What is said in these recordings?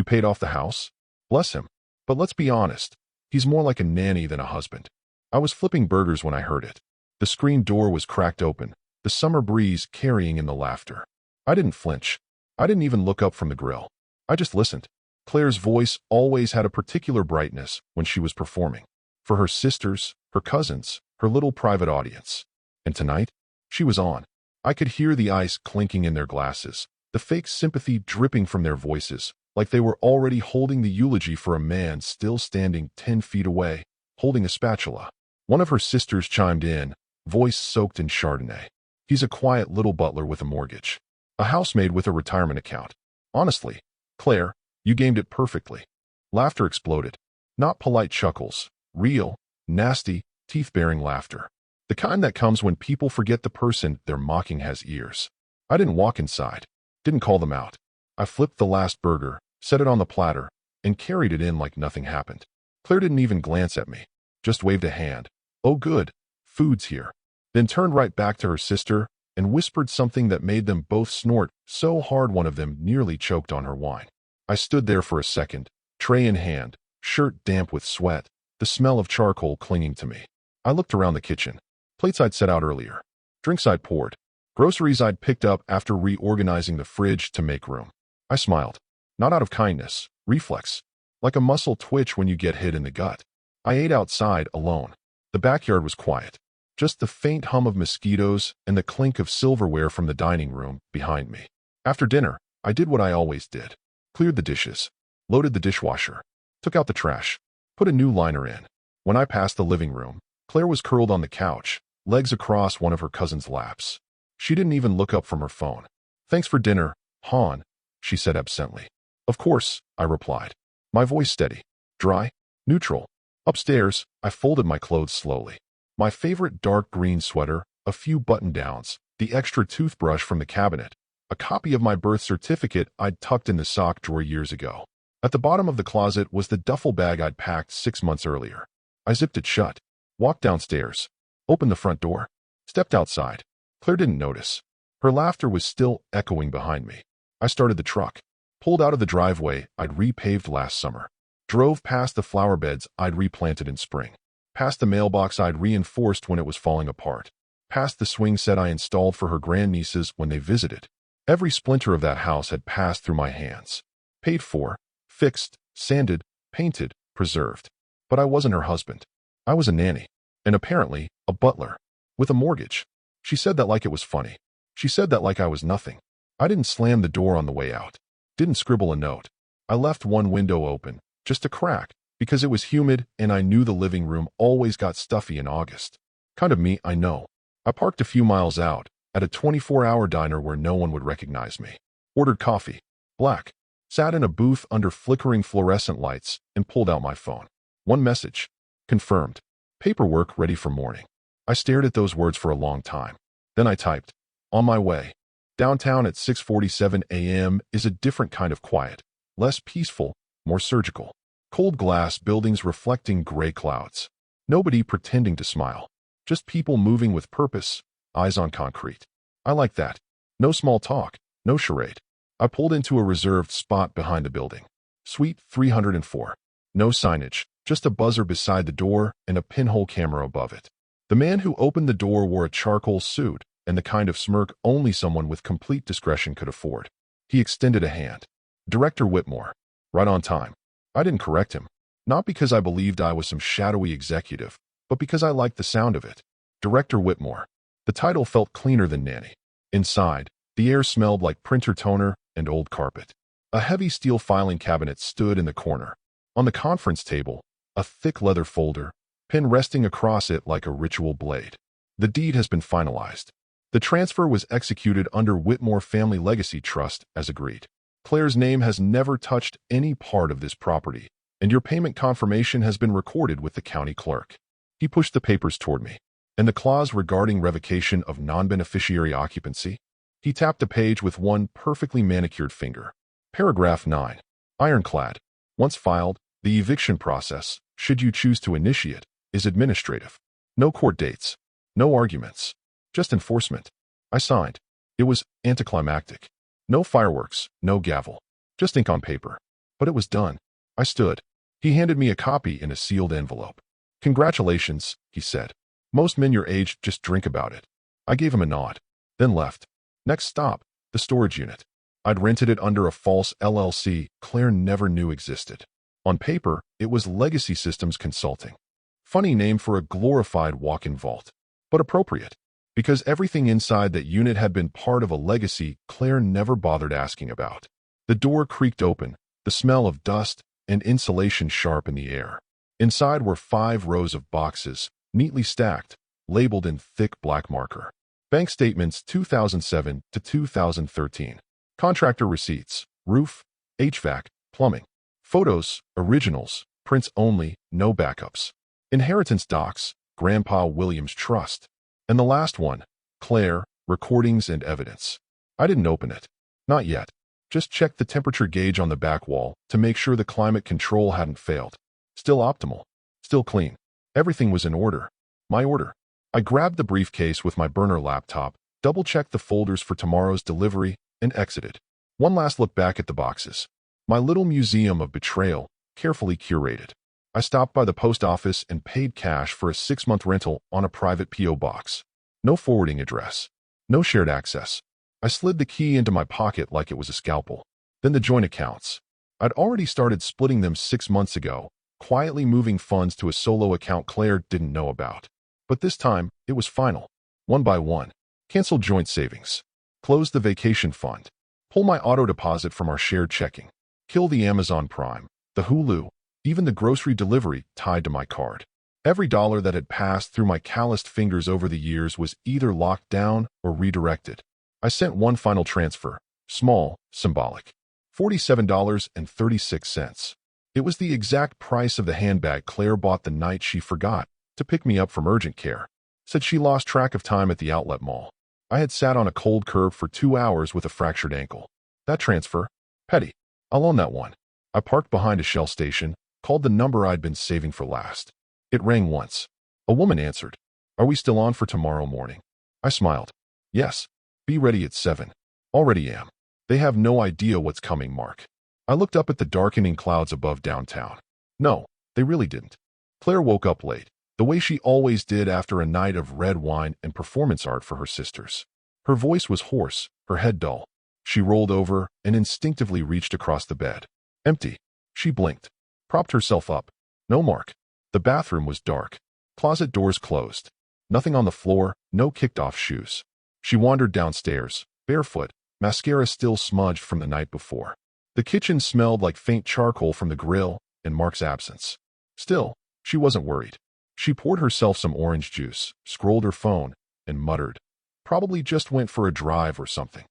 You paid off the house? Bless him. But let's be honest, he's more like a nanny than a husband. I was flipping burgers when I heard it. The screen door was cracked open, the summer breeze carrying in the laughter. I didn't flinch. I didn't even look up from the grill. I just listened. Claire's voice always had a particular brightness when she was performing. For her sisters, her cousins, her little private audience. And tonight, she was on. I could hear the ice clinking in their glasses, the fake sympathy dripping from their voices, like they were already holding the eulogy for a man still standing 10 feet away, holding a spatula. One of her sisters chimed in, voice soaked in Chardonnay. He's a quiet little butler with a mortgage. A housemaid with a retirement account. Honestly, Claire, you gamed it perfectly. Laughter exploded. Not polite chuckles. Real, nasty, teeth-baring laughter. The kind that comes when people forget the person they're mocking has ears. I didn't walk inside. Didn't call them out. I flipped the last burger, set it on the platter, and carried it in like nothing happened. Claire didn't even glance at me. Just waved a hand. Oh good, food's here. Then turned right back to her sister and whispered something that made them both snort so hard one of them nearly choked on her wine. I stood there for a second, tray in hand, shirt damp with sweat, the smell of charcoal clinging to me. I looked around the kitchen. Plates I'd set out earlier. Drinks I'd poured. Groceries I'd picked up after reorganizing the fridge to make room. I smiled. Not out of kindness, reflex. Like a muscle twitch when you get hit in the gut. I ate outside, alone. The backyard was quiet. Just the faint hum of mosquitoes and the clink of silverware from the dining room behind me. After dinner, I did what I always did. Cleared the dishes. Loaded the dishwasher. Took out the trash. Put a new liner in. When I passed the living room, Claire was curled on the couch, legs across one of her cousin's laps. She didn't even look up from her phone. Thanks for dinner, Han, she said absently. Of course, I replied. My voice steady. Dry. Neutral. Upstairs, I folded my clothes slowly. My favorite dark green sweater, a few button-downs, the extra toothbrush from the cabinet, a copy of my birth certificate I'd tucked in the sock drawer years ago. At the bottom of the closet was the duffel bag I'd packed 6 months earlier. I zipped it shut, walked downstairs, opened the front door, stepped outside. Claire didn't notice. Her laughter was still echoing behind me. I started the truck, pulled out of the driveway I'd repaved last summer, drove past the flower beds I'd replanted in spring, past the mailbox I'd reinforced when it was falling apart, past the swing set I installed for her grandnieces when they visited. Every splinter of that house had passed through my hands. Paid for, fixed, sanded, painted, preserved. But I wasn't her husband. I was a nanny. And apparently, a butler. With a mortgage. She said that like it was funny. She said that like I was nothing. I didn't slam the door on the way out. Didn't scribble a note. I left one window open, just a crack, because it was humid and I knew the living room always got stuffy in August. Kind of me, I know. I parked a few miles out, at a 24-hour diner where no one would recognize me. Ordered coffee. Black. Sat in a booth under flickering fluorescent lights and pulled out my phone. One message. Confirmed. Paperwork ready for morning. I stared at those words for a long time. Then I typed, on my way. Downtown at 6:47 a.m. is a different kind of quiet. Less peaceful, more surgical. Cold glass buildings reflecting gray clouds. Nobody pretending to smile. Just people moving with purpose, eyes on concrete. I like that. No small talk, no charade. I pulled into a reserved spot behind the building. Suite 304. No signage, just a buzzer beside the door and a pinhole camera above it. The man who opened the door wore a charcoal suit and the kind of smirk only someone with complete discretion could afford. He extended a hand. Director Whitmore. Right on time. I didn't correct him. Not because I believed I was some shadowy executive, but because I liked the sound of it. Director Whitmore. The title felt cleaner than nanny. Inside, the air smelled like printer toner and old carpet. A heavy steel filing cabinet stood in the corner. On the conference table, a thick leather folder, pen resting across it like a ritual blade. The deed has been finalized. The transfer was executed under Whitmore Family Legacy Trust as agreed. Claire's name has never touched any part of this property, and your payment confirmation has been recorded with the county clerk. He pushed the papers toward me. And the clause regarding revocation of non-beneficiary occupancy? He tapped a page with one perfectly manicured finger. Paragraph 9. Ironclad. Once filed, the eviction process, should you choose to initiate, is administrative. No court dates. No arguments. Just enforcement. I signed. It was anticlimactic. No fireworks, no gavel. Just ink on paper. But it was done. I stood. He handed me a copy in a sealed envelope. "Congratulations," he said. "Most men your age just drink about it." I gave him a nod, then left. Next stop, the storage unit. I'd rented it under a false LLC Claire never knew existed. On paper, it was Legacy Systems Consulting. Funny name for a glorified walk-in vault, but appropriate, because everything inside that unit had been part of a legacy Claire never bothered asking about. The door creaked open, the smell of dust and insulation sharp in the air. Inside were 5 rows of boxes, neatly stacked, labeled in thick black marker. Bank statements 2007 to 2013. Contractor receipts, roof, HVAC, plumbing. Photos, originals, prints only, no backups. Inheritance docs, Grandpa Williams Trust. And the last one, Claire, recordings and evidence. I didn't open it. Not yet. Just checked the temperature gauge on the back wall to make sure the climate control hadn't failed. Still optimal. Still clean. Everything was in order. My order. I grabbed the briefcase with my burner laptop, double-checked the folders for tomorrow's delivery, and exited. One last look back at the boxes. My little museum of betrayal, carefully curated. I stopped by the post office and paid cash for a 6-month rental on a private P.O. box. No forwarding address. No shared access. I slid the key into my pocket like it was a scalpel. Then the joint accounts. I'd already started splitting them 6 months ago, quietly moving funds to a solo account Claire didn't know about. But this time, it was final. One by one. Cancel joint savings. Close the vacation fund. Pull my auto deposit from our shared checking. Kill the Amazon Prime, the Hulu, even the grocery delivery tied to my card. Every dollar that had passed through my calloused fingers over the years was either locked down or redirected. I sent one final transfer, small, symbolic. $47.36. It was the exact price of the handbag Claire bought the night she forgot to pick me up from urgent care. Said she lost track of time at the outlet mall. I had sat on a cold curb for 2 hours with a fractured ankle. That transfer? Petty. I'll own that one. I parked behind a Shell station, called the number I'd been saving for last. It rang once. A woman answered. "Are we still on for tomorrow morning?" I smiled. "Yes. Be ready at 7. Already am." They have no idea what's coming, Mark. I looked up at the darkening clouds above downtown. No, they really didn't. Claire woke up late, the way she always did after a night of red wine and performance art for her sisters. Her voice was hoarse, her head dull. She rolled over and instinctively reached across the bed. Empty. She blinked, propped herself up. No Mark. The bathroom was dark. Closet doors closed. Nothing on the floor, no kicked-off shoes. She wandered downstairs, barefoot, mascara still smudged from the night before. The kitchen smelled like faint charcoal from the grill and Mark's absence. Still, she wasn't worried. She poured herself some orange juice, scrolled her phone, and muttered, "Probably just went for a drive or something."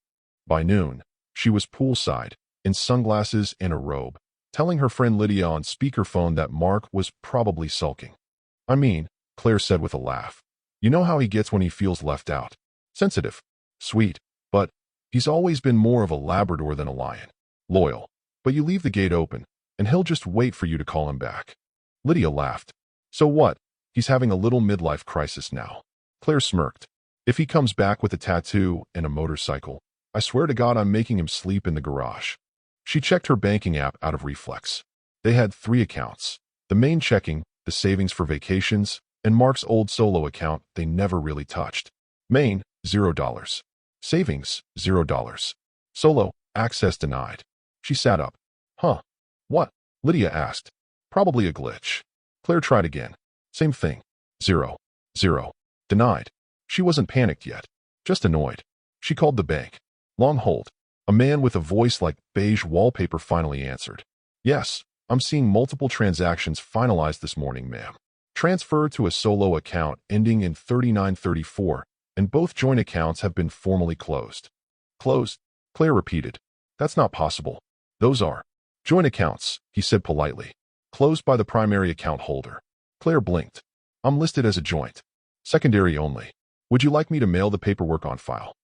By noon, she was poolside, in sunglasses and a robe, telling her friend Lydia on speakerphone that Mark was probably sulking. "I mean," Claire said with a laugh, "you know how he gets when he feels left out. Sensitive. Sweet. But he's always been more of a Labrador than a lion. Loyal. But you leave the gate open, and he'll just wait for you to call him back." Lydia laughed. "So what? He's having a little midlife crisis now." Claire smirked. "If he comes back with a tattoo and a motorcycle, I swear to God I'm making him sleep in the garage." She checked her banking app out of reflex. They had 3 accounts. The main checking, the savings for vacations, and Mark's old solo account they never really touched. Main, $0. Savings, $0. Solo, access denied. She sat up. "Huh. What?" Lydia asked. "Probably a glitch." Claire tried again. Same thing. 0. 0. Denied. She wasn't panicked yet. Just annoyed. She called the bank. Long hold. A man with a voice like beige wallpaper finally answered. "Yes, I'm seeing multiple transactions finalized this morning, ma'am. Transfer to a solo account ending in 3934, and both joint accounts have been formally closed." "Closed?" Claire repeated. "That's not possible. Those are joint accounts," he said politely. "Closed by the primary account holder." Claire blinked. "I'm listed as a joint. Secondary only. Would you like me to mail the paperwork on file?"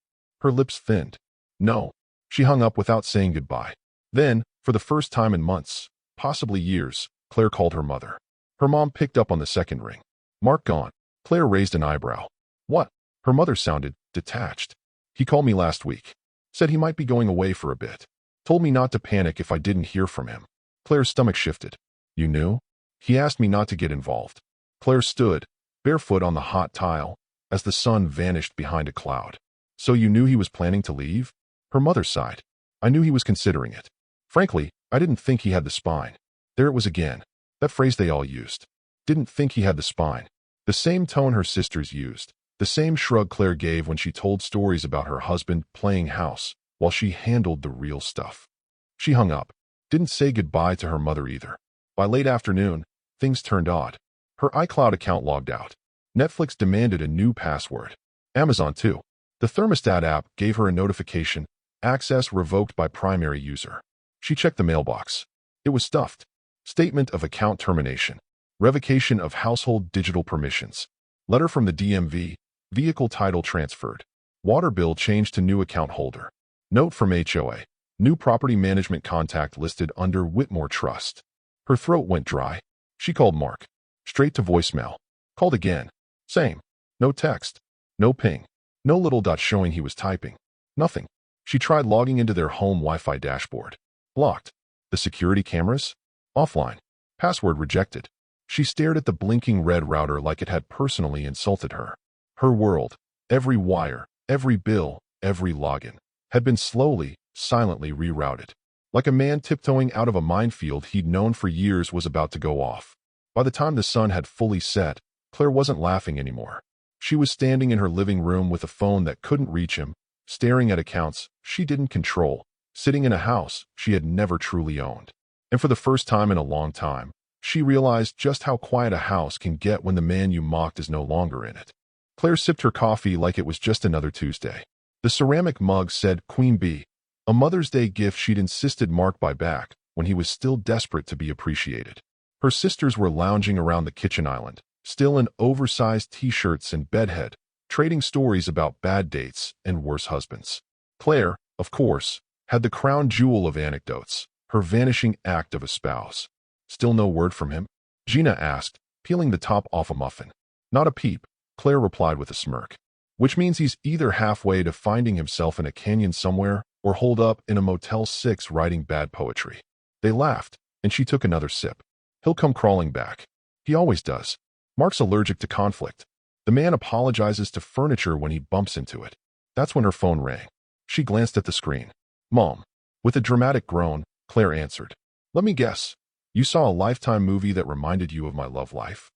Her lips thinned. "No." She hung up without saying goodbye. Then, for the first time in months, possibly years, Claire called her mother. Her mom picked up on the second ring. "Mark gone." Claire raised an eyebrow. "What?" Her mother sounded detached. "He called me last week. Said he might be going away for a bit. Told me not to panic if I didn't hear from him." Claire's stomach shifted. You knew? He asked me not to get involved. Claire stood, barefoot on the hot tile, as the sun vanished behind a cloud. So you knew he was planning to leave? Her mother sighed. I knew he was considering it. Frankly, I didn't think he had the spine. There it was again. That phrase they all used. Didn't think he had the spine. The same tone her sisters used. The same shrug Claire gave when she told stories about her husband playing house, while she handled the real stuff. She hung up. Didn't say goodbye to her mother either. By late afternoon, things turned odd. Her iCloud account logged out. Netflix demanded a new password. Amazon too. The thermostat app gave her a notification, access revoked by primary user. She checked the mailbox. It was stuffed. Statement of account termination. Revocation of household digital permissions. Letter from the DMV. Vehicle title transferred. Water bill changed to new account holder. Note from HOA. New property management contact listed under Whitmore Trust. Her throat went dry. She called Mark. Straight to voicemail. Called again. Same. No text. No ping. No little dot showing he was typing. Nothing. She tried logging into their home Wi-Fi dashboard. Blocked. The security cameras? Offline. Password rejected. She stared at the blinking red router like it had personally insulted her. Her world, every wire, every bill, every login, had been slowly, silently rerouted. Like a man tiptoeing out of a minefield he'd known for years was about to go off. By the time the sun had fully set, Claire wasn't laughing anymore. She was standing in her living room with a phone that couldn't reach him, staring at accounts she didn't control, sitting in a house she had never truly owned. And for the first time in a long time, she realized just how quiet a house can get when the man you mocked is no longer in it. Claire sipped her coffee like it was just another Tuesday. The ceramic mug said Queen Bee, a Mother's Day gift she'd insisted Mark buy back when he was still desperate to be appreciated. Her sisters were lounging around the kitchen island, still in oversized t-shirts and bedhead, trading stories about bad dates and worse husbands. Claire, of course, had the crown jewel of anecdotes, her vanishing act of a spouse. Still no word from him? Gina asked, peeling the top off a muffin. Not a peep, Claire replied with a smirk. Which means he's either halfway to finding himself in a canyon somewhere or holed up in a Motel 6 writing bad poetry. They laughed, and she took another sip. He'll come crawling back. He always does. Mark's allergic to conflict. The man apologizes to furniture when he bumps into it. That's when her phone rang. She glanced at the screen. Mom. With a dramatic groan, Claire answered. Let me guess. You saw a Lifetime movie that reminded you of my love life?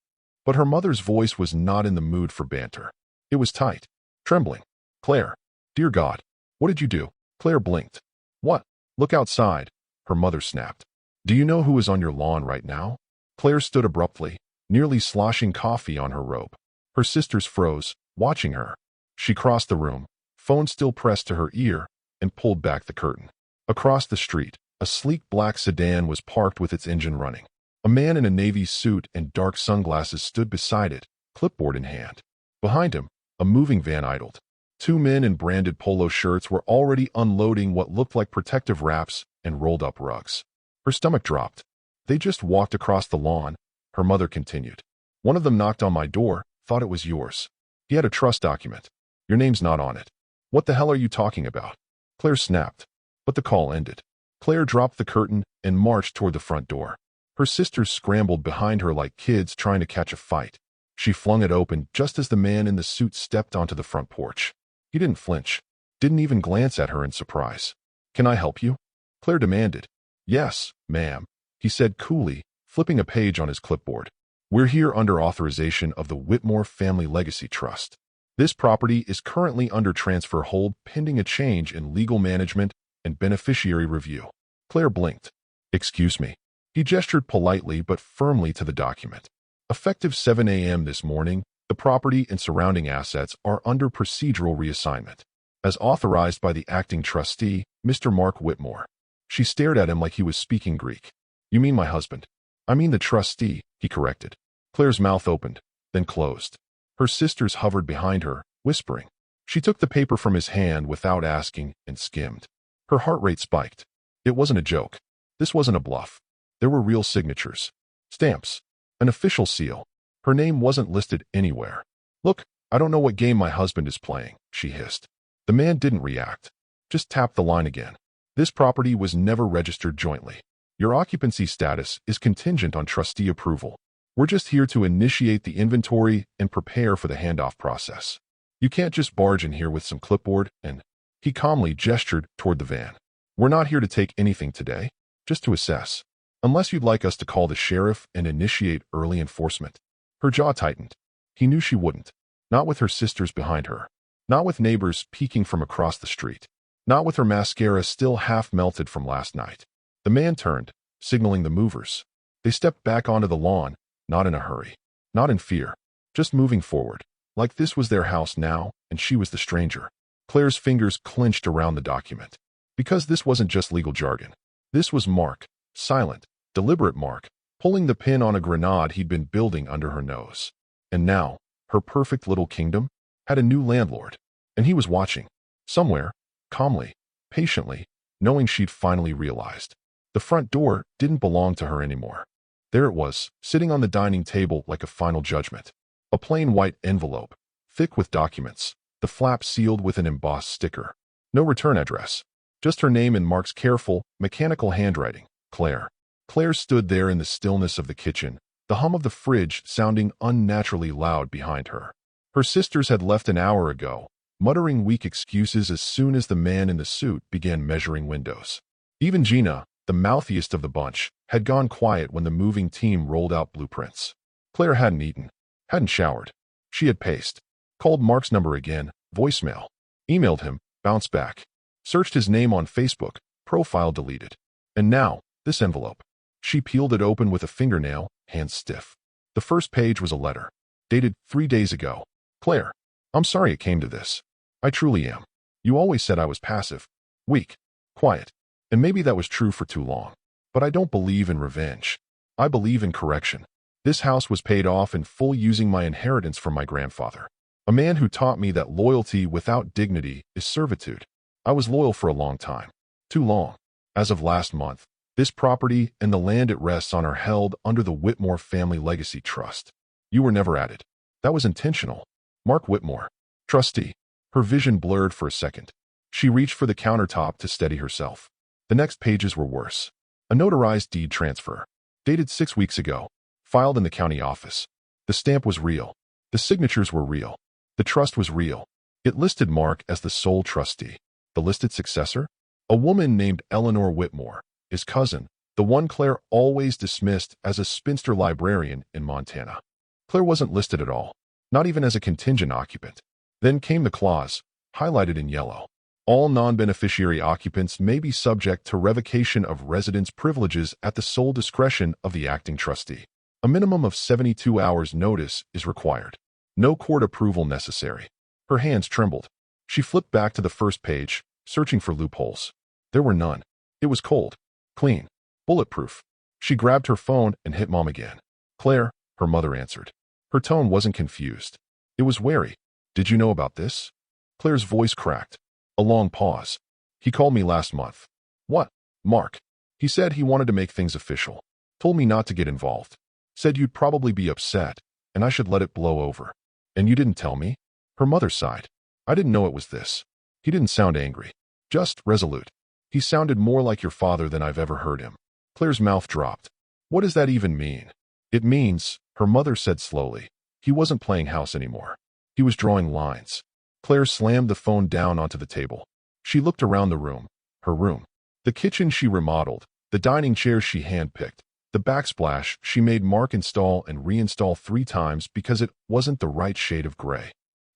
But her mother's voice was not in the mood for banter. It was tight, trembling. Claire. Dear God. What did you do? Claire blinked. What? Look outside, her mother snapped. Do you know who is on your lawn right now? Claire stood abruptly, nearly sloshing coffee on her robe. Her sisters froze, watching her. She crossed the room, phone still pressed to her ear, and pulled back the curtain. Across the street, a sleek black sedan was parked with its engine running. A man in a navy suit and dark sunglasses stood beside it, clipboard in hand. Behind him, a moving van idled. Two men in branded polo shirts were already unloading what looked like protective wraps and rolled-up rugs. Her stomach dropped. They just walked across the lawn, her mother continued. One of them knocked on my door, thought it was yours. He had a trust document. Your name's not on it. What the hell are you talking about? Claire snapped. But the call ended. Claire dropped the curtain and marched toward the front door. Her sisters scrambled behind her like kids trying to catch a fight. She flung it open just as the man in the suit stepped onto the front porch. He didn't flinch. Didn't even glance at her in surprise. Can I help you? Claire demanded. Yes, ma'am, he said coolly, flipping a page on his clipboard. We're here under authorization of the Whitmore Family Legacy Trust. This property is currently under transfer hold pending a change in legal management and beneficiary review. Claire blinked. Excuse me. He gestured politely but firmly to the document. Effective 7 a.m. this morning, the property and surrounding assets are under procedural reassignment, as authorized by the acting trustee, Mr. Mark Whitmore. She stared at him like he was speaking Greek. You mean my husband? I mean the trustee, he corrected. Claire's mouth opened, then closed. Her sisters hovered behind her, whispering. She took the paper from his hand without asking and skimmed. Her heart rate spiked. It wasn't a joke. This wasn't a bluff. There were real signatures. Stamps. An official seal. Her name wasn't listed anywhere. Look, I don't know what game my husband is playing, she hissed. The man didn't react. Just tapped the line again. This property was never registered jointly. Your occupancy status is contingent on trustee approval. We're just here to initiate the inventory and prepare for the handoff process. You can't just barge in here with some clipboard and—" He calmly gestured toward the van. "We're not here to take anything today, just to assess. Unless you'd like us to call the sheriff and initiate early enforcement." Her jaw tightened. He knew she wouldn't. Not with her sisters behind her. Not with neighbors peeking from across the street. Not with her mascara still half melted from last night. The man turned, signaling the movers. They stepped back onto the lawn, not in a hurry. Not in fear. Just moving forward. Like this was their house now, and she was the stranger. Claire's fingers clenched around the document. Because this wasn't just legal jargon. This was Mark. Silent, deliberate Mark, pulling the pin on a grenade he'd been building under her nose. And now, her perfect little kingdom had a new landlord. And he was watching. Somewhere. Calmly. Patiently. Knowing she'd finally realized. The front door didn't belong to her anymore. There it was, sitting on the dining table like a final judgment. A plain white envelope, thick with documents, the flap sealed with an embossed sticker. No return address. Just her name in Mark's careful, mechanical handwriting, Claire. Claire stood there in the stillness of the kitchen, the hum of the fridge sounding unnaturally loud behind her. Her sisters had left an hour ago, muttering weak excuses as soon as the man in the suit began measuring windows. Even Gina, the mouthiest of the bunch, had gone quiet when the moving team rolled out blueprints. Claire hadn't eaten, hadn't showered. She had paced. Called Mark's number again, voicemail. Emailed him, bounced back. Searched his name on Facebook, profile deleted. And now, this envelope. She peeled it open with a fingernail, hands stiff. The first page was a letter. Dated 3 days ago. Claire, I'm sorry it came to this. I truly am. You always said I was passive, weak, quiet. And maybe that was true for too long. But I don't believe in revenge. I believe in correction. This house was paid off in full using my inheritance from my grandfather. A man who taught me that loyalty without dignity is servitude. I was loyal for a long time. Too long. As of last month, this property and the land it rests on are held under the Whitmore Family Legacy Trust. You were never added. That was intentional. Mark Whitmore. Trustee. Her vision blurred for a second. She reached for the countertop to steady herself. The next pages were worse. A notarized deed transfer. Dated 6 weeks ago. Filed in the county office. The stamp was real. The signatures were real. The trust was real. It listed Mark as the sole trustee. The listed successor? A woman named Eleanor Whitmore, his cousin, the one Claire always dismissed as a spinster librarian in Montana. Claire wasn't listed at all, not even as a contingent occupant. Then came the clause, highlighted in yellow. All non-beneficiary occupants may be subject to revocation of residence privileges at the sole discretion of the acting trustee. A minimum of 72 hours notice is required. No court approval necessary. Her hands trembled. She flipped back to the first page, searching for loopholes. There were none. It was cold, clean, bulletproof. She grabbed her phone and hit Mom again. Claire, her mother answered. Her tone wasn't confused. It was wary. Did you know about this? Claire's voice cracked. A long pause. He called me last month. What? Mark. He said he wanted to make things official. Told me not to get involved. Said you'd probably be upset, and I should let it blow over. And you didn't tell me? Her mother sighed. I didn't know it was this. He didn't sound angry. Just resolute. He sounded more like your father than I've ever heard him. Claire's mouth dropped. What does that even mean? It means, her mother said slowly, he wasn't playing house anymore. He was drawing lines. Claire slammed the phone down onto the table. She looked around the room, her room. The kitchen she remodeled, the dining chairs she handpicked, the backsplash she made Mark install and reinstall 3 times because it wasn't the right shade of gray.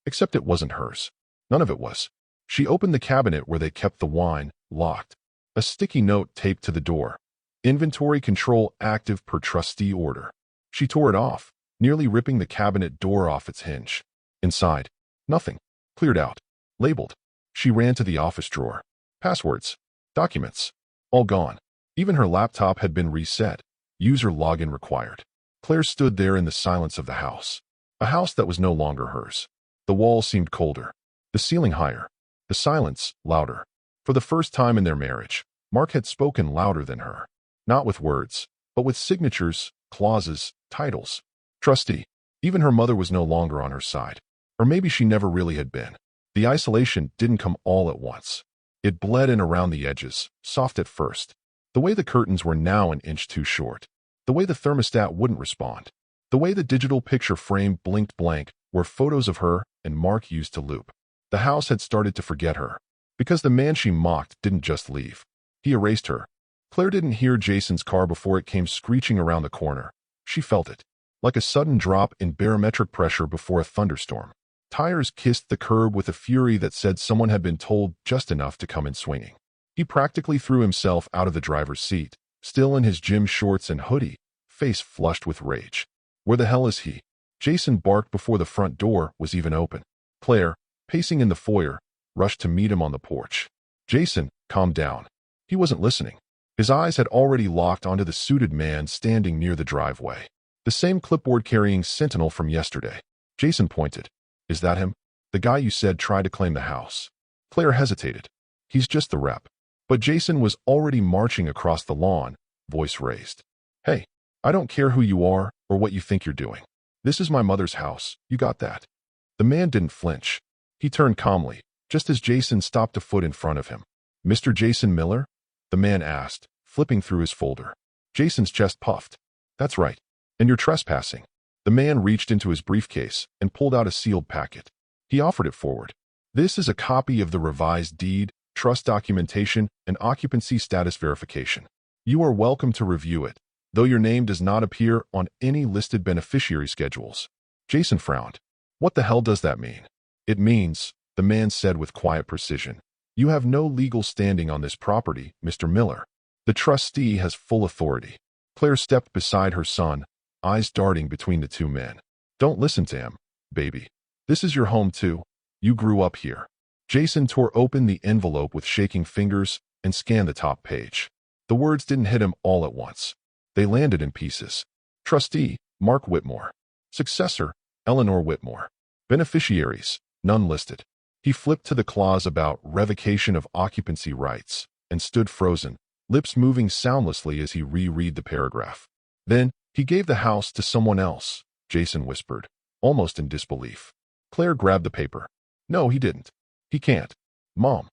Except it wasn't hers. None of it was. She opened the cabinet where they kept the wine, locked. A sticky note taped to the door. Inventory control active per trustee order. She tore it off, nearly ripping the cabinet door off its hinge. Inside, nothing. Cleared out. Labeled. She ran to the office drawer. Passwords. Documents. All gone. Even her laptop had been reset. User login required. Claire stood there in the silence of the house. A house that was no longer hers. The walls seemed colder. The ceiling higher. The silence louder. For the first time in their marriage, Mark had spoken louder than her. Not with words, but with signatures, clauses, titles. Trustee. Even her mother was no longer on her side. Or maybe she never really had been. The isolation didn't come all at once. It bled in around the edges, soft at first. The way the curtains were now an inch too short. The way the thermostat wouldn't respond. The way the digital picture frame blinked blank were photos of her and Mark used to loop. The house had started to forget her. Because the man she mocked didn't just leave. He erased her. Claire didn't hear Jason's car before it came screeching around the corner. She felt it. Like a sudden drop in barometric pressure before a thunderstorm. Tires kissed the curb with a fury that said someone had been told just enough to come in swinging. He practically threw himself out of the driver's seat, still in his gym shorts and hoodie, face flushed with rage. Where the hell is he? Jason barked before the front door was even open. Claire, pacing in the foyer, rushed to meet him on the porch. Jason, calm down. He wasn't listening. His eyes had already locked onto the suited man standing near the driveway. The same clipboard-carrying sentinel from yesterday. Jason pointed. Is that him? The guy you said tried to claim the house. Claire hesitated. He's just the rep. But Jason was already marching across the lawn, voice raised. Hey, I don't care who you are or what you think you're doing. This is my mother's house, you got that? The man didn't flinch. He turned calmly, just as Jason stopped a foot in front of him. Mr. Jason Miller? The man asked, flipping through his folder. Jason's chest puffed. That's right. And you're trespassing. The man reached into his briefcase and pulled out a sealed packet. He offered it forward. This is a copy of the revised deed, trust documentation, and occupancy status verification. You are welcome to review it, though your name does not appear on any listed beneficiary schedules. Jason frowned. What the hell does that mean? It means, the man said with quiet precision, you have no legal standing on this property, Mr. Miller. The trustee has full authority. Claire stepped beside her son, eyes darting between the two men. Don't listen to him, baby. This is your home too. You grew up here. Jason tore open the envelope with shaking fingers and scanned the top page. The words didn't hit him all at once. They landed in pieces. Trustee, Mark Whitmore. Successor, Eleanor Whitmore. Beneficiaries, none listed. He flipped to the clause about revocation of occupancy rights and stood frozen, lips moving soundlessly as he reread the paragraph. Then, he gave the house to someone else, Jason whispered, almost in disbelief. Claire grabbed the paper. No, he didn't. He can't. Mom.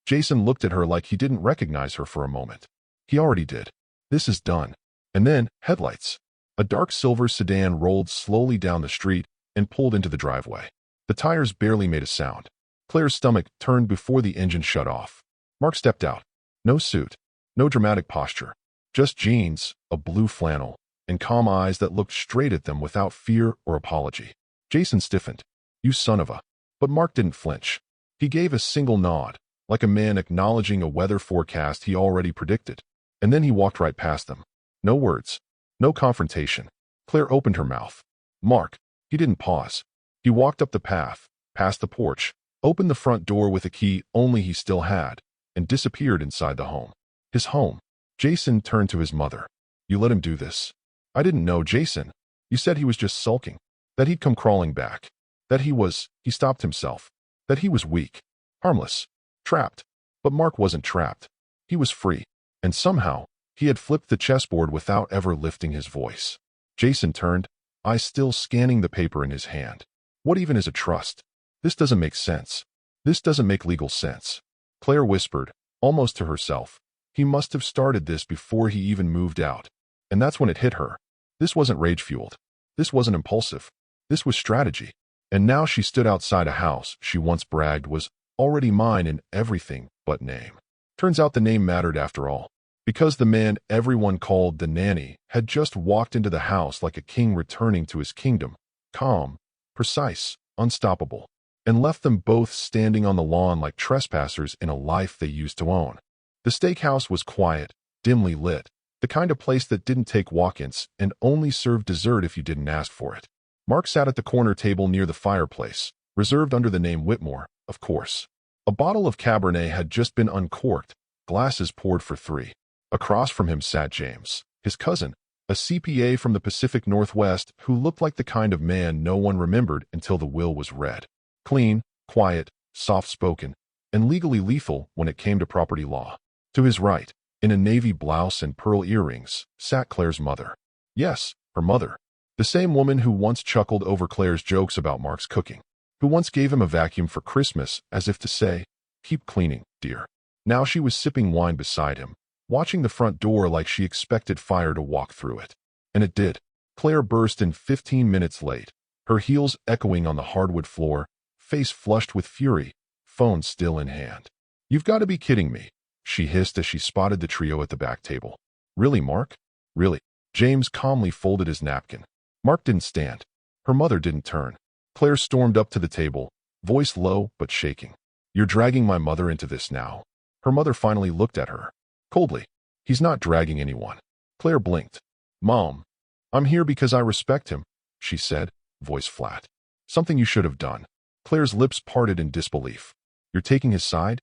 Jason looked at her like he didn't recognize her for a moment. He already did. This is done. And then, headlights. A dark silver sedan rolled slowly down the street and pulled into the driveway. The tires barely made a sound. Claire's stomach turned before the engine shut off. Mark stepped out. No suit. No dramatic posture. Just jeans, a blue flannel, and calm eyes that looked straight at them without fear or apology. Jason stiffened. You son of a... But Mark didn't flinch. He gave a single nod, like a man acknowledging a weather forecast he already predicted. And then he walked right past them. No words. No confrontation. Claire opened her mouth. Mark. He didn't pause. He walked up the path, past the porch, opened the front door with a key only he still had, and disappeared inside the home. His home. Jason turned to his mother. You let him do this? I didn't know, Jason. You said he was just sulking. That he'd come crawling back. That he stopped himself. That he was weak. Harmless. Trapped. But Mark wasn't trapped. He was free. And somehow, he had flipped the chessboard without ever lifting his voice. Jason turned, eyes still scanning the paper in his hand. What even is a trust? This doesn't make sense. This doesn't make legal sense. Claire whispered, almost to herself. He must have started this before he even moved out. And that's when it hit her. This wasn't rage-fueled. This wasn't impulsive. This was strategy. And now she stood outside a house she once bragged was already mine in everything but name. Turns out the name mattered after all. Because the man everyone called the nanny had just walked into the house like a king returning to his kingdom, calm, precise, unstoppable, and left them both standing on the lawn like trespassers in a life they used to own. The steakhouse was quiet, dimly lit, the kind of place that didn't take walk-ins and only served dessert if you didn't ask for it. Mark sat at the corner table near the fireplace, reserved under the name Whitmore, of course. A bottle of Cabernet had just been uncorked, glasses poured for three. Across from him sat James, his cousin, a CPA from the Pacific Northwest who looked like the kind of man no one remembered until the will was read. Clean, quiet, soft-spoken, and legally lethal when it came to property law. To his right, in a navy blouse and pearl earrings, sat Claire's mother. Yes, her mother. The same woman who once chuckled over Claire's jokes about Mark's cooking. Who once gave him a vacuum for Christmas as if to say, keep cleaning, dear. Now she was sipping wine beside him, watching the front door like she expected fire to walk through it. And it did. Claire burst in 15 minutes late, her heels echoing on the hardwood floor, face flushed with fury, phone still in hand. "You've got to be kidding me," she hissed as she spotted the trio at the back table. "Really, Mark? Really?" James calmly folded his napkin. Mark didn't stand. Her mother didn't turn. Claire stormed up to the table, voice low but shaking. "You're dragging my mother into this now?" Her mother finally looked at her. Coldly. "He's not dragging anyone." Claire blinked. "Mom, I'm here because I respect him," she said, voice flat. "Something you should have done." Claire's lips parted in disbelief. "You're taking his side?"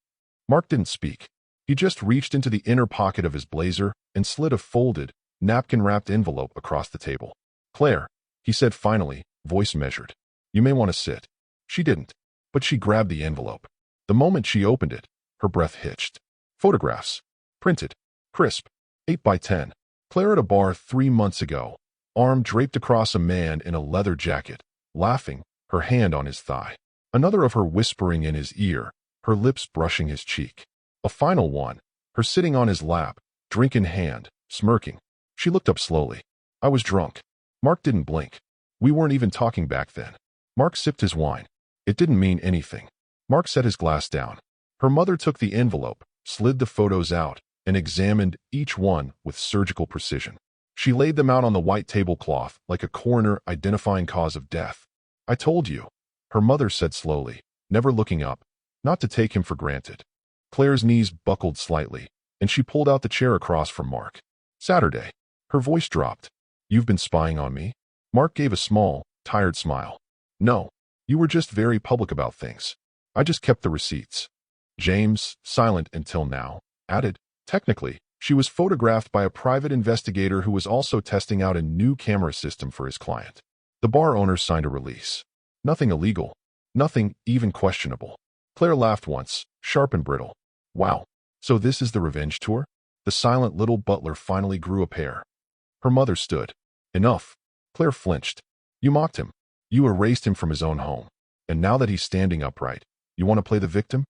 Mark didn't speak. He just reached into the inner pocket of his blazer and slid a folded, napkin-wrapped envelope across the table. "Claire," he said finally, voice measured. "You may want to sit." She didn't, but she grabbed the envelope. The moment she opened it, her breath hitched. Photographs. Printed. Crisp. 8 by 10. Claire at a bar 3 months ago, arm draped across a man in a leather jacket, laughing, her hand on his thigh. Another of her whispering in his ear, her lips brushing his cheek. A final one, her sitting on his lap, drink in hand, smirking. She looked up slowly. "I was drunk." Mark didn't blink. "We weren't even talking back then." Mark sipped his wine. It didn't mean anything. Mark set his glass down. Her mother took the envelope, slid the photos out, and examined each one with surgical precision. She laid them out on the white tablecloth like a coroner identifying cause of death. "I told you," her mother said slowly, never looking up, not to take him for granted. Claire's knees buckled slightly, and she pulled out the chair across from Mark. "Saturday." Her voice dropped. "You've been spying on me?" Mark gave a small, tired smile. "No. You were just very public about things. I just kept the receipts." James, silent until now, added, "Technically, she was photographed by a private investigator who was also testing out a new camera system for his client." The bar owner signed a release. Nothing illegal. Nothing even questionable. Claire laughed once, sharp and brittle. "Wow. So this is the revenge tour?" The silent little butler finally grew a pair. Her mother stood. "Enough." Claire flinched. "You mocked him. You erased him from his own home. And now that he's standing upright, you want to play the victim?"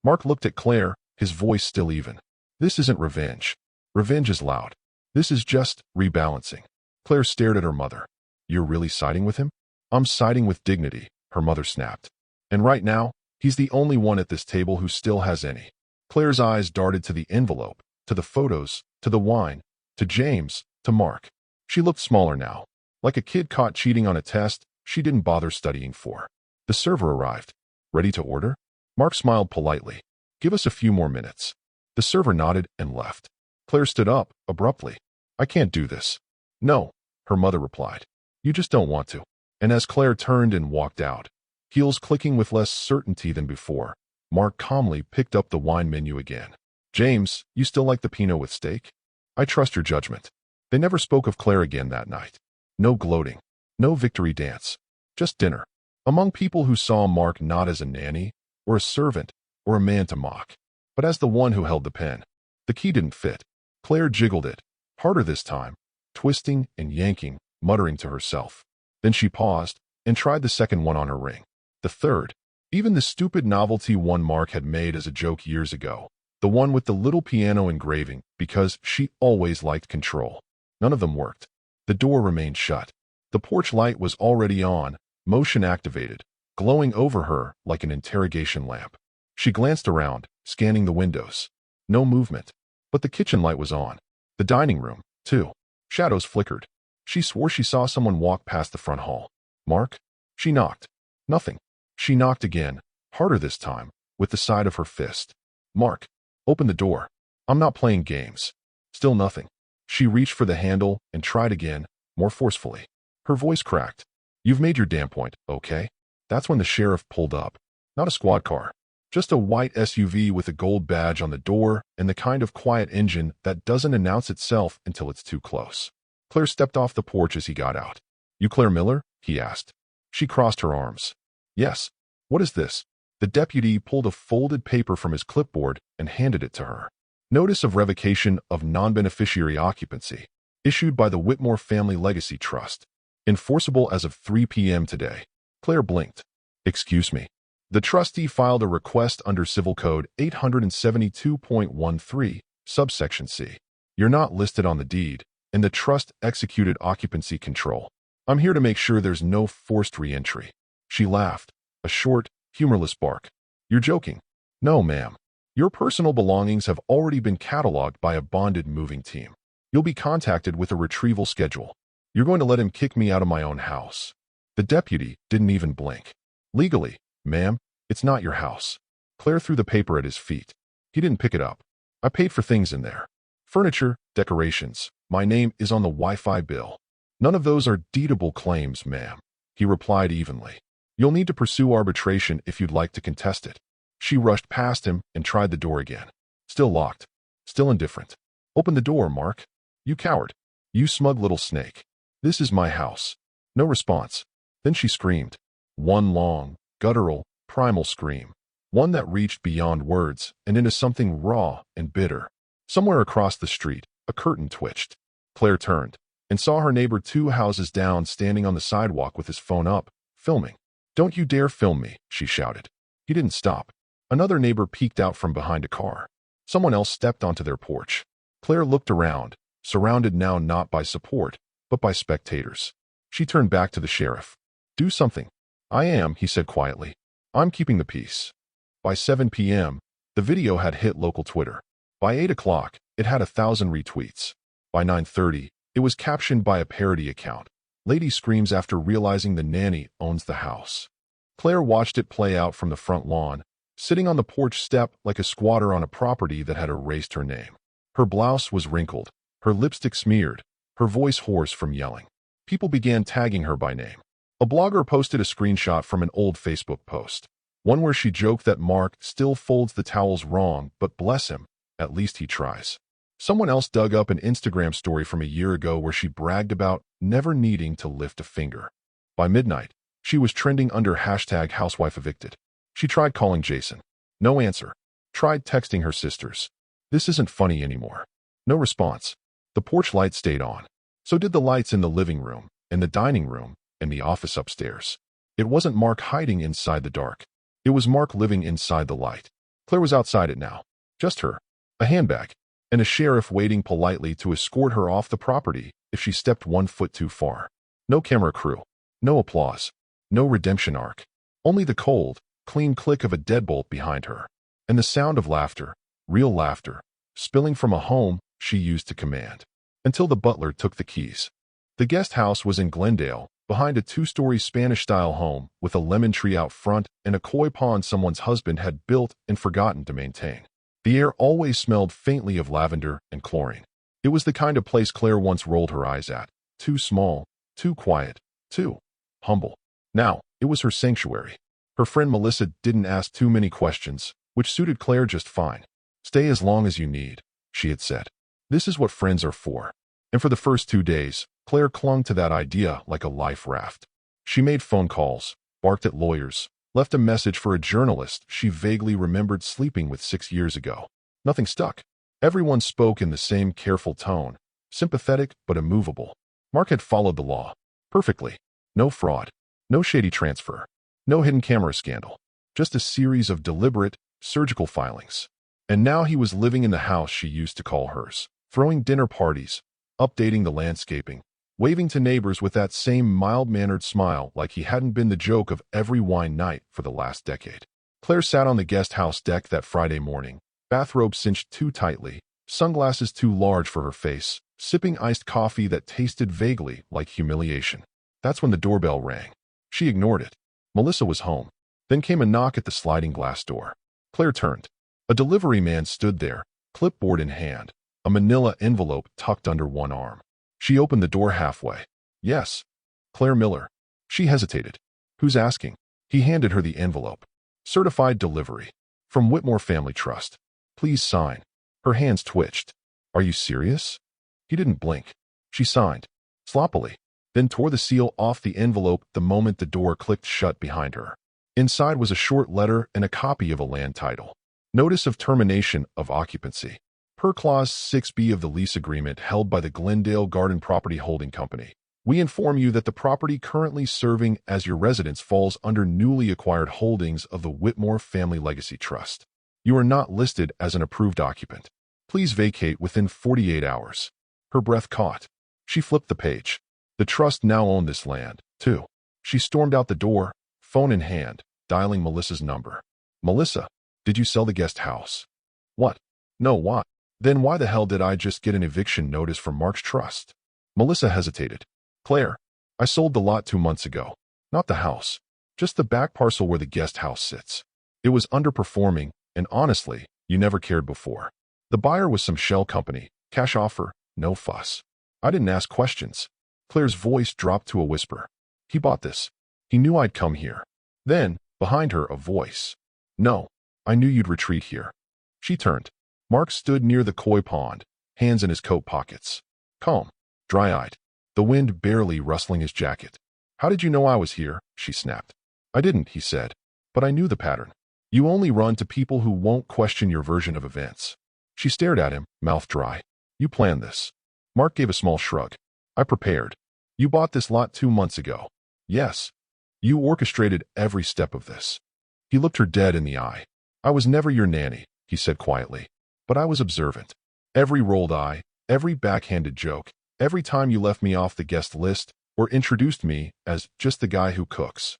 Mark looked at Claire, his voice still even. "This isn't revenge. Revenge is loud. This is just rebalancing." Claire stared at her mother. "You're really siding with him?" "I'm siding with dignity," her mother snapped. "And right now, he's the only one at this table who still has any." Claire's eyes darted to the envelope, to the photos, to the wine, to James, to Mark. She looked smaller now. Like a kid caught cheating on a test she didn't bother studying for. The server arrived. "Ready to order?" Mark smiled politely. "Give us a few more minutes." The server nodded and left. Claire stood up, abruptly. "I can't do this." "No," her mother replied. "You just don't want to." And as Claire turned and walked out, heels clicking with less certainty than before, Mark calmly picked up the wine menu again. "James, you still like the Pinot with steak?" "I trust your judgment." They never spoke of Claire again that night. No gloating. No victory dance. Just dinner. Among people who saw Mark not as a nanny, or a servant, or a man to mock, but as the one who held the pen. The key didn't fit. Claire jiggled it, harder this time, twisting and yanking, muttering to herself. Then she paused and tried the second one on her ring. The third. Even the stupid novelty one Mark had made as a joke years ago. The one with the little piano engraving, because she always liked control. None of them worked. The door remained shut. The porch light was already on, motion activated, glowing over her like an interrogation lamp. She glanced around, scanning the windows. No movement. But the kitchen light was on. The dining room, too. Shadows flickered. She swore she saw someone walk past the front hall. "Mark?" She knocked. Nothing. She knocked again, harder this time, with the side of her fist. "Mark, open the door. I'm not playing games." Still nothing. She reached for the handle and tried again, more forcefully. Her voice cracked. "You've made your damn point, okay?" That's when the sheriff pulled up. Not a squad car. Just a white SUV with a gold badge on the door and the kind of quiet engine that doesn't announce itself until it's too close. Claire stepped off the porch as he got out. "You Claire Miller?" he asked. She crossed her arms. "Yes." "What is this?" The deputy pulled a folded paper from his clipboard and handed it to her. "Notice of revocation of non-beneficiary occupancy, issued by the Whitmore Family Legacy Trust. Enforceable as of 3 p.m. today." Claire blinked. "Excuse me." The trustee filed a request under Civil Code 872.13, Subsection C. You're not listed on the deed, and the trust executed occupancy control. I'm here to make sure there's no forced re-entry. She laughed, a short, humorless bark. You're joking. No, ma'am. Your personal belongings have already been cataloged by a bonded moving team. You'll be contacted with a retrieval schedule. You're going to let him kick me out of my own house. The deputy didn't even blink. Legally, ma'am, it's not your house. Claire threw the paper at his feet. He didn't pick it up. I paid for things in there. Furniture, decorations. My name is on the Wi-Fi bill. None of those are deedable claims, ma'am. He replied evenly. You'll need to pursue arbitration if you'd like to contest it. She rushed past him and tried the door again. Still locked. Still indifferent. Open the door, Mark. You coward. You smug little snake. This is my house. No response. Then she screamed. One long, guttural, primal scream. One that reached beyond words and into something raw and bitter. Somewhere across the street, a curtain twitched. Claire turned and saw her neighbor 2 houses down standing on the sidewalk with his phone up, filming. Don't you dare film me, she shouted. He didn't stop. Another neighbor peeked out from behind a car. Someone else stepped onto their porch. Claire looked around, surrounded now not by support, but by spectators. She turned back to the sheriff. Do something. I am, he said quietly. I'm keeping the peace. By 7 p.m., the video had hit local Twitter. By 8 o'clock, it had 1,000 retweets. By 9:30, it was captioned by a parody account. Lady screams after realizing the nanny owns the house. Claire watched it play out from the front lawn, sitting on the porch step like a squatter on a property that had erased her name. Her blouse was wrinkled, her lipstick smeared, her voice hoarse from yelling. People began tagging her by name. A blogger posted a screenshot from an old Facebook post, one where she joked that Mark still folds the towels wrong, but bless him, at least he tries. Someone else dug up an Instagram story from a year ago where she bragged about never needing to lift a finger. By midnight, she was trending under #HousewifeEvicted. She tried calling Jason. No answer. Tried texting her sisters. This isn't funny anymore. No response. The porch light stayed on. So did the lights in the living room, in the dining room, and the office upstairs. It wasn't Mark hiding inside the dark. It was Mark living inside the light. Claire was outside it now. Just her. A handbag. And a sheriff waiting politely to escort her off the property if she stepped 1 foot too far. No camera crew. No applause. No redemption arc. Only the cold, clean click of a deadbolt behind her. And the sound of laughter, real laughter, spilling from a home she used to command. Until the butler took the keys. The guest house was in Glendale, behind a 2-story Spanish-style home with a lemon tree out front and a koi pond someone's husband had built and forgotten to maintain. The air always smelled faintly of lavender and chlorine. It was the kind of place Claire once rolled her eyes at. Too small, too quiet, too humble. Now, it was her sanctuary. Her friend Melissa didn't ask too many questions, which suited Claire just fine. Stay as long as you need, she had said. This is what friends are for. And for the first 2 days, Claire clung to that idea like a life raft. She made phone calls, barked at lawyers, left a message for a journalist she vaguely remembered sleeping with 6 years ago. Nothing stuck. Everyone spoke in the same careful tone, sympathetic but immovable. Mark had followed the law. Perfectly. No fraud. No shady transfer. No hidden camera scandal. Just a series of deliberate, surgical filings. And now he was living in the house she used to call hers, throwing dinner parties, updating the landscaping, waving to neighbors with that same mild-mannered smile like he hadn't been the joke of every wine night for the last decade. Claire sat on the guest house deck that Friday morning, bathrobe cinched too tightly, sunglasses too large for her face, sipping iced coffee that tasted vaguely like humiliation. That's when the doorbell rang. She ignored it. Melissa was home. Then came a knock at the sliding glass door. Claire turned. A delivery man stood there, clipboard in hand, a manila envelope tucked under one arm. She opened the door halfway. Yes. Claire Miller. She hesitated. Who's asking? He handed her the envelope. Certified delivery. From Whitmore Family Trust. Please sign. Her hands twitched. Are you serious? He didn't blink. She signed. Sloppily. Then tore the seal off the envelope the moment the door clicked shut behind her. Inside was a short letter and a copy of a land title. Notice of termination of occupancy. Per Clause 6B of the lease agreement held by the Glendale Garden Property Holding Company, we inform you that the property currently serving as your residence falls under newly acquired holdings of the Whitmore Family Legacy Trust. You are not listed as an approved occupant. Please vacate within 48 hours. Her breath caught. She flipped the page. The trust now owned this land, too. She stormed out the door, phone in hand, dialing Melissa's number. Melissa, did you sell the guest house? What? No, why? Then why the hell did I just get an eviction notice from Mark's trust? Melissa hesitated. Claire, I sold the lot 2 months ago. Not the house. Just the back parcel where the guest house sits. It was underperforming, and honestly, you never cared before. The buyer was some shell company, cash offer, no fuss. I didn't ask questions. Claire's voice dropped to a whisper. He bought this. He knew I'd come here. Then, behind her, a voice. No, I knew you'd retreat here. She turned. Mark stood near the koi pond, hands in his coat pockets. Calm, dry-eyed, the wind barely rustling his jacket. How did you know I was here? She snapped. I didn't, he said. But I knew the pattern. You only run to people who won't question your version of events. She stared at him, mouth dry. You planned this. Mark gave a small shrug. I prepared. You bought this lot 2 months ago. Yes. You orchestrated every step of this. He looked her dead in the eye. I was never your nanny, he said quietly. But I was observant. Every rolled eye, every backhanded joke, every time you left me off the guest list or introduced me as just the guy who cooks.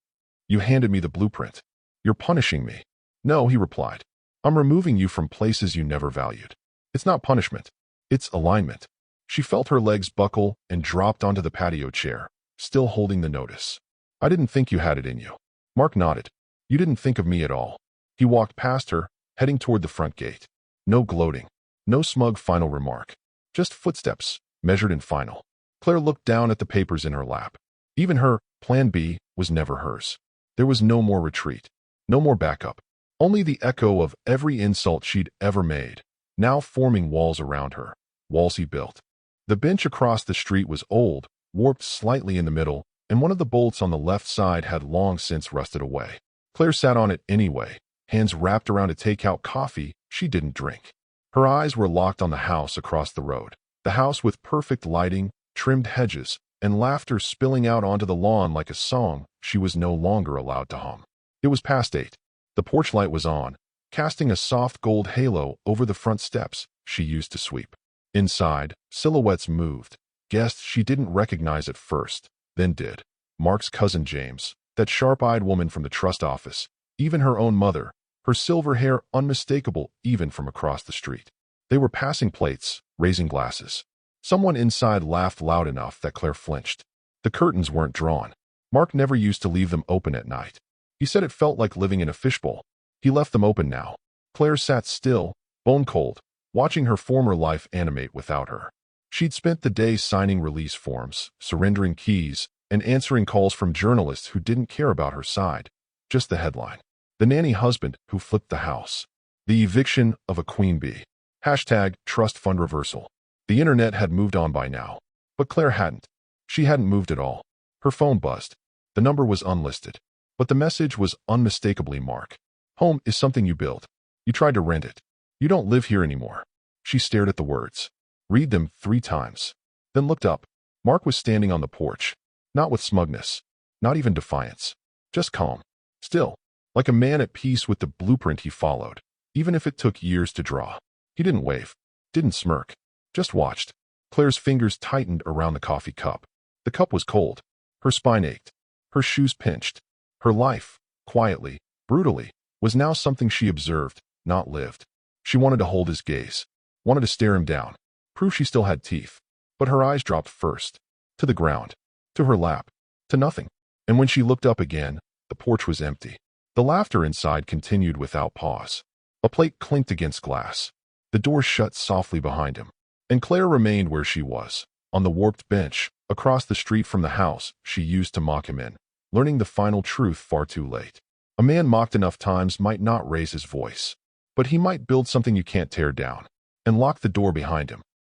You handed me the blueprint. You're punishing me. No, he replied. I'm removing you from places you never valued. It's not punishment. It's alignment. She felt her legs buckle and dropped onto the patio chair, still holding the notice. I didn't think you had it in you. Mark nodded. You didn't think of me at all. He walked past her, heading toward the front gate. No gloating. No smug final remark. Just footsteps, measured and final. Claire looked down at the papers in her lap. Even her plan B was never hers. There was no more retreat. No more backup. Only the echo of every insult she'd ever made, now forming walls around her. Walls he built. The bench across the street was old, warped slightly in the middle, and one of the bolts on the left side had long since rusted away. Claire sat on it anyway, hands wrapped around a takeout coffee she didn't drink. Her eyes were locked on the house across the road. The house with perfect lighting, trimmed hedges, and laughter spilling out onto the lawn like a song she was no longer allowed to hum. It was past 8. The porch light was on, casting a soft gold halo over the front steps she used to sweep. Inside, silhouettes moved. Guests she didn't recognize at first, then did. Mark's cousin James, that sharp-eyed woman from the trust office, even her own mother, her silver hair unmistakable even from across the street. They were passing plates, raising glasses. Someone inside laughed loud enough that Claire flinched. The curtains weren't drawn. Mark never used to leave them open at night. He said it felt like living in a fishbowl. He left them open now. Claire sat still, bone cold, watching her former life animate without her. She'd spent the day signing release forms, surrendering keys, and answering calls from journalists who didn't care about her side. Just the headline. The nanny husband who flipped the house. The eviction of a queen bee. Hashtag trust fund reversal. The internet had moved on by now. But Claire hadn't. She hadn't moved at all. Her phone buzzed. The number was unlisted. But the message was unmistakably Mark. Home is something you build. You tried to rent it. You don't live here anymore. She stared at the words. Read them 3 times. Then looked up. Mark was standing on the porch. Not with smugness. Not even defiance. Just calm. Still. Like a man at peace with the blueprint he followed. Even if it took years to draw. He didn't wave. Didn't smirk. Just watched. Claire's fingers tightened around the coffee cup. The cup was cold. Her spine ached. Her shoes pinched. Her life, quietly, brutally, was now something she observed, not lived. She wanted to hold his gaze. Wanted to stare him down. Prove she still had teeth. But her eyes dropped first. To the ground. To her lap. To nothing. And when she looked up again, the porch was empty. The laughter inside continued without pause. A plate clinked against glass. The door shut softly behind him. And Claire remained where she was, on the warped bench, across the street from the house she used to mock him in, learning the final truth far too late. A man mocked enough times might not raise his voice, but he might build something you can't tear down, and lock the door behind him.